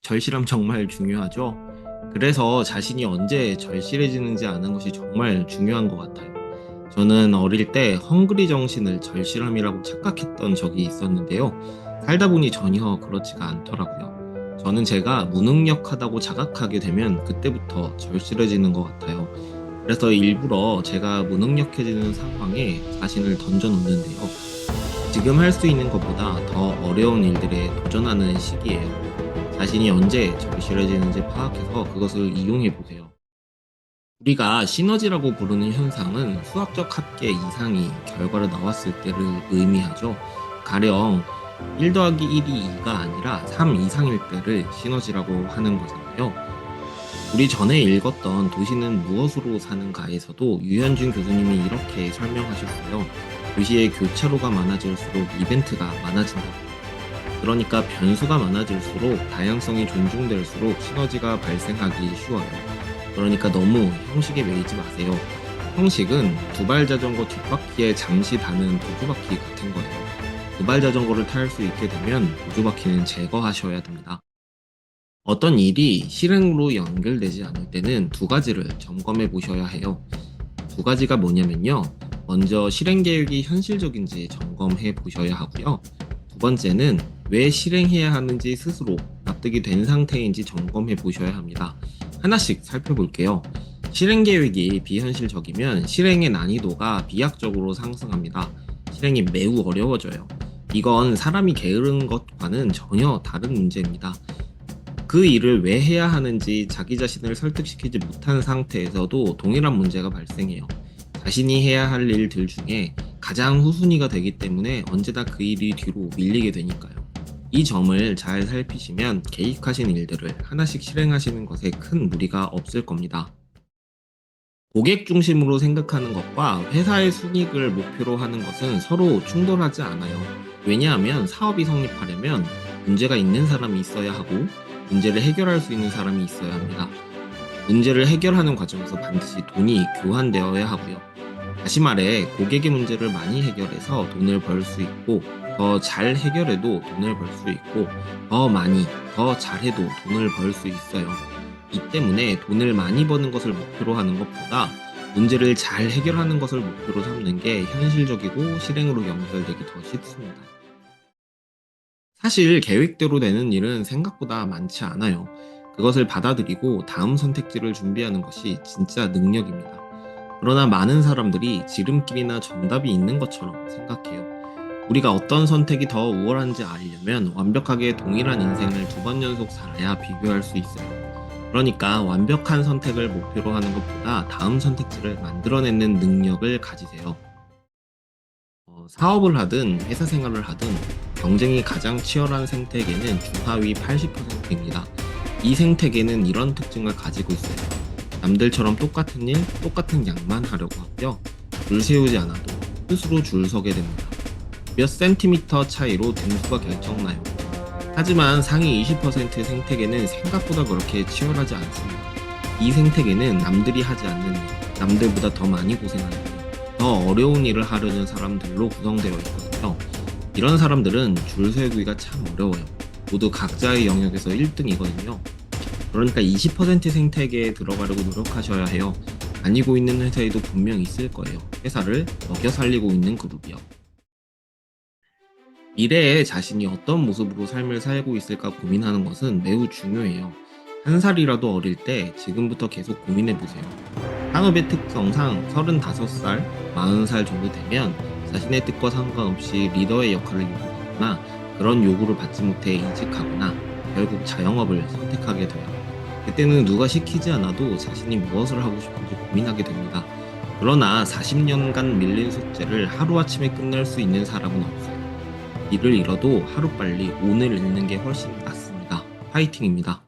절실함 정말 중요하죠. 그래서 자신이 언제 절실해지는지 아는 것이 정말 중요한 것 같아요. 저는 어릴 때 헝그리 정신을 절실함이라고 착각했던 적이 있었는데요. 살다 보니 전혀 그렇지가 않더라고요. 저는 제가 무능력하다고 자각하게 되면 그때부터 절실해지는 것 같아요. 그래서 일부러 제가 무능력해지는 상황에 자신을 던져놓는데요. 지금 할 수 있는 것보다 더 어려운 일들에 도전하는 시기예요. 자신이 언제 절실해지는지 파악해서 그것을 이용해 보세요. 우리가 시너지라고 부르는 현상은 수학적 합계 이상이 결과로 나왔을 때를 의미하죠. 가령 1 더하기 1이 2가 아니라 3 이상일 때를 시너지라고 하는 거잖아요. 우리 전에 읽었던 도시는 무엇으로 사는가에서도 유현준 교수님이 이렇게 설명하셨어요. 도시의 교차로가 많아질수록 이벤트가 많아진다고. 그러니까 변수가 많아질수록 다양성이 존중될수록 시너지가 발생하기 쉬워요. 그러니까 너무 형식에 매이지 마세요. 형식은 두발 자전거 뒷바퀴에 잠시 다는 보조바퀴 같은 거예요. 두발 자전거를 탈 수 있게 되면 보조바퀴는 제거하셔야 됩니다. 어떤 일이 실행으로 연결되지 않을 때는 두 가지를 점검해 보셔야 해요. 두 가지가 뭐냐면요. 먼저 실행 계획이 현실적인지 점검해 보셔야 하고요. 두 번째는 왜 실행해야 하는지 스스로 납득이 된 상태인지 점검해 보셔야 합니다. 하나씩 살펴볼게요. 실행 계획이 비현실적이면 실행의 난이도가 비약적으로 상승합니다. 실행이 매우 어려워져요. 이건 사람이 게으른 것과는 전혀 다른 문제입니다. 그 일을 왜 해야 하는지 자기 자신을 설득시키지 못한 상태에서도 동일한 문제가 발생해요. 자신이 해야 할 일들 중에 가장 후순위가 되기 때문에 언제나 그 일이 뒤로 밀리게 되니까요. 이 점을 잘 살피시면 계획하신 일들을 하나씩 실행하시는 것에 큰 무리가 없을 겁니다. 고객 중심으로 생각하는 것과 회사의 순이익을 목표로 하는 것은 서로 충돌하지 않아요. 왜냐하면 사업이 성립하려면 문제가 있는 사람이 있어야 하고 문제를 해결할 수 있는 사람이 있어야 합니다. 문제를 해결하는 과정에서 반드시 돈이 교환되어야 하고요. 다시 말해 고객의 문제를 많이 해결해서 돈을 벌 수 있고 더 잘 해결해도 돈을 벌 수 있고 더 많이 더 잘해도 돈을 벌 수 있어요. 이 때문에 돈을 많이 버는 것을 목표로 하는 것보다 문제를 잘 해결하는 것을 목표로 삼는 게 현실적이고 실행으로 연결되기 더 쉽습니다. 사실 계획대로 되는 일은 생각보다 많지 않아요. 그것을 받아들이고 다음 선택지를 준비하는 것이 진짜 능력입니다. 그러나 많은 사람들이 지름길이나 정답이 있는 것처럼 생각해요. 우리가 어떤 선택이 더 우월한지 알려면 완벽하게 동일한 인생을 두 번 연속 살아야 비교할 수 있어요. 그러니까 완벽한 선택을 목표로 하는 것보다 다음 선택지를 만들어내는 능력을 가지세요. 사업을 하든 회사 생활을 하든 경쟁이 가장 치열한 생태계는 중하위 80%입니다. 이 생태계는 이런 특징을 가지고 있어요. 남들처럼 똑같은 일, 똑같은 양만 하려고 하고요. 줄 세우지 않아도 스스로 줄 서게 됩니다. 몇 센티미터 차이로 등수가 결정나요. 하지만 상위 20% 생태계는 생각보다 그렇게 치열하지 않습니다. 이 생태계는 남들이 하지 않는 일, 남들보다 더 많이 고생하는 일, 더 어려운 일을 하려는 사람들로 구성되어 있거든요. 이런 사람들은 줄 세우기가 참 어려워요. 모두 각자의 영역에서 1등이거든요. 그러니까 20% 생태계에 들어가려고 노력하셔야 해요. 다니고 있는 회사에도 분명 있을 거예요. 회사를 먹여 살리고 있는 그룹이요. 미래에 자신이 어떤 모습으로 삶을 살고 있을까 고민하는 것은 매우 중요해요. 한 살이라도 어릴 때 지금부터 계속 고민해 보세요. 산업의 특성상 35살, 40살 정도 되면 자신의 뜻과 상관없이 리더의 역할을 요구하거나 그런 요구를 받지 못해 이직하거나 결국 자영업을 선택하게 돼요. 그때는 누가 시키지 않아도 자신이 무엇을 하고 싶은지 고민하게 됩니다. 그러나 40년간 밀린 숙제를 하루아침에 끝낼 수 있는 사람은 없어요. 일을 잃어도 하루빨리 오늘 읽는 게 훨씬 낫습니다. 파이팅입니다.